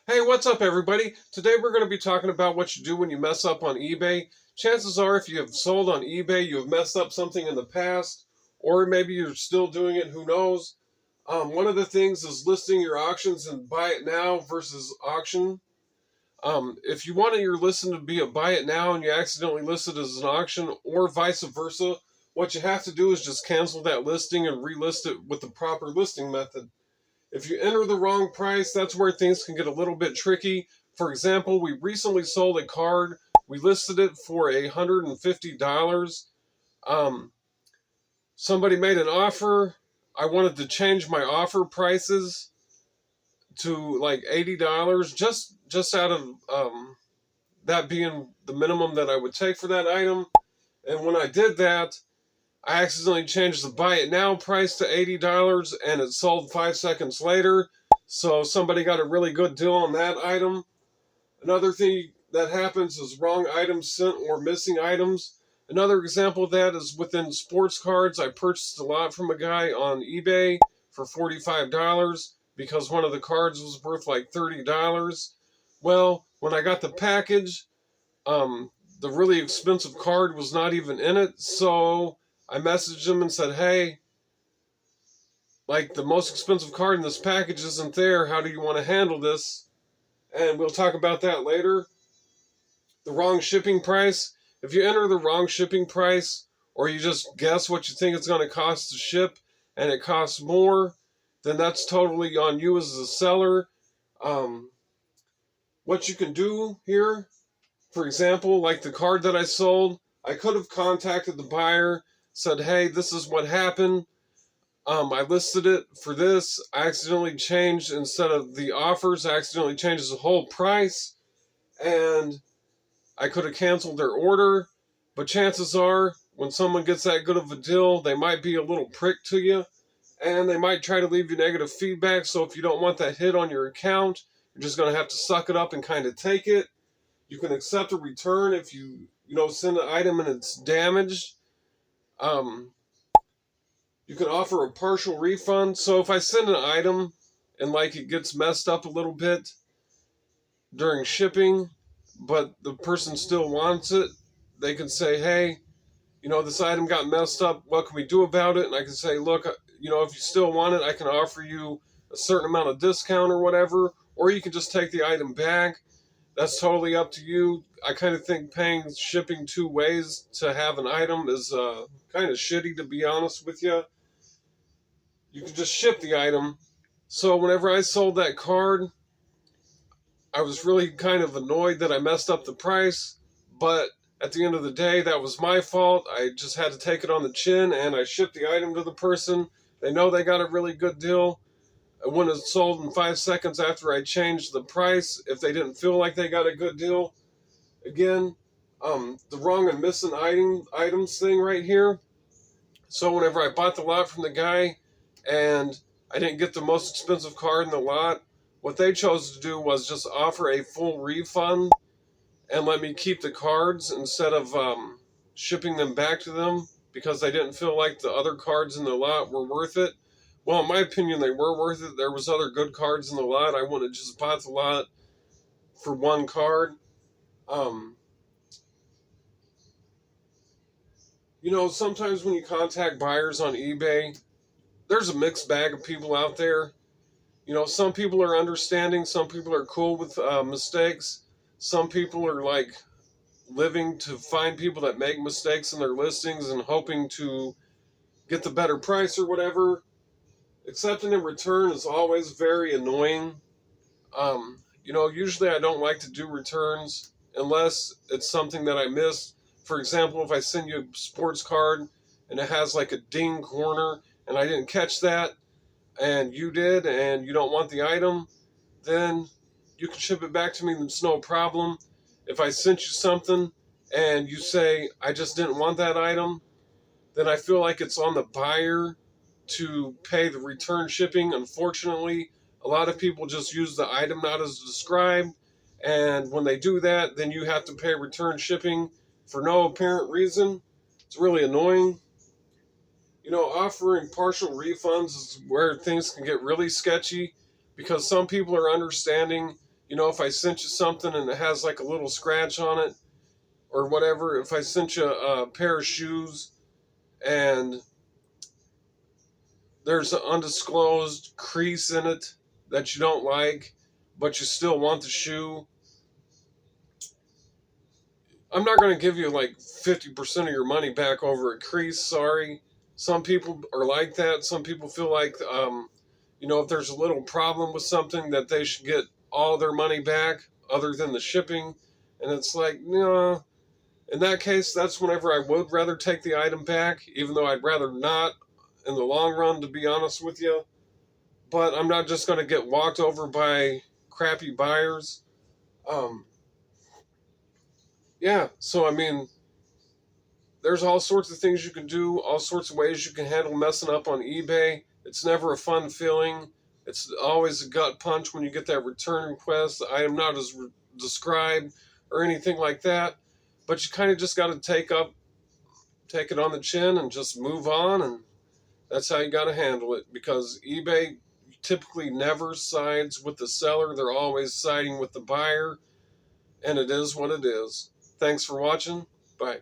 Hey, what's up, everybody? Today we're going to be talking about what you do when you mess up on eBay. Chances are, if you have sold on eBay, you have messed up something in the past, or maybe you're still doing it, who knows? One of the things is listing your auctions and buy it now versus auction. If you want your listing to be a buy it now and you accidentally list it as an auction, or vice versa, what you have to do is just cancel that listing and relist it with the proper listing method. If you enter the wrong price, that's where things can get a little bit tricky. For example, we recently sold a card. We listed it for $150. Um, Somebody made an offer. I wanted to change my offer prices to like $80, just out of that being the minimum that I would take for that item. And when I did that, I accidentally changed the buy it now price to $80 and it sold 5 seconds later. So somebody got a really good deal on that item. Another thing that happens is wrong items sent or missing items. Another example of that is within sports cards. I purchased a lot from a guy on eBay for $45 because one of the cards was worth like $30. Well, when I got the package, um, the really expensive card was not even in it. So I messaged him and said, hey, like the most expensive card in this package isn't there. How do you want to handle this? And we'll talk about that later. The wrong shipping price. If you enter the wrong shipping price or you just guess what you think it's going to cost to ship and it costs more, then that's totally on you as a seller. Um, what you can do here, for example, like the card that I sold, I could have contacted the buyer, said, hey, this is what happened. I listed it for this. I accidentally changed, instead of the offers, I accidentally changed the whole price. And I could have canceled their order. But chances are, when someone gets that good of a deal, they might be a little prick to you. And they might try to leave you negative feedback. So if you don't want that hit on your account, you're just going to have to suck it up and kind of take it. You can accept a return if you send an item and it's damaged. Um, you can offer a partial refund. So if I send an item and like it gets messed up a little bit during shipping, but the person still wants it, they can say, hey, this item got messed up. What can we do about it? And I can say, look, if you still want it, I can offer you a certain amount of discount or whatever, or you can just take the item back. That's totally up to you. I kind of think paying shipping 2 ways to have an item is kind of shitty, to be honest with you. You can just ship the item. So whenever I sold that card, I was really kind of annoyed that I messed up the price, but at the end of the day, that was my fault. I just had to take it on the chin, and I shipped the item to the person. They know they got a really good deal. When it's sold in 5 seconds after I changed the price, if they didn't feel like they got a good deal. Again, the wrong and missing items thing right here. So whenever I bought the lot from the guy and I didn't get the most expensive card in the lot, what they chose to do was just offer a full refund and let me keep the cards instead of shipping them back to them because they didn't feel like the other cards in the lot were worth it. Well, in my opinion, they were worth it. There was other good cards in the lot. I wouldn't have just bought the lot for one card. Um, Sometimes when you contact buyers on eBay, there's a mixed bag of people out there. Some people are understanding, some people are cool with mistakes, some people are like living to find people that make mistakes in their listings and hoping to get the better price or whatever. Accepting in return is always very annoying. Usually I don't like to do returns unless it's something that I missed. For example, if I send you a sports card and it has like a ding corner and I didn't catch that and you did and you don't want the item, then you can ship it back to me. It's no problem. If I sent you something and you say, I just didn't want that item, then I feel like it's on the buyer to pay the return shipping. Unfortunately, a lot of people just use the item not as described. And when they do that, then you have to pay return shipping for no apparent reason. It's really annoying. Offering partial refunds is where things can get really sketchy because some people are understanding if I sent you something and it has like a little scratch on it or whatever, if I sent you a pair of shoes and there's an undisclosed crease in it that you don't like, but you still want the shoe, I'm not going to give you like 50% of your money back over a crease. Sorry. Some people are like that. Some people feel like, if there's a little problem with something, that they should get all their money back other than the shipping. And it's like, no. In that case, that's whenever I would rather take the item back, even though I'd rather not in the long run, to be honest with you. But I'm not just going to get walked over by crappy buyers. Um, yeah, so I mean, there's all sorts of things you can do, all sorts of ways you can handle messing up on eBay. It's never a fun feeling. It's always a gut punch when you get that return request, the item not as described or anything like that. But you kind of just got to take it on the chin and just move on, and that's how you got to handle it, because eBay typically never sides with the seller. They're always siding with the buyer, and it is what it is. Thanks for watching. Bye.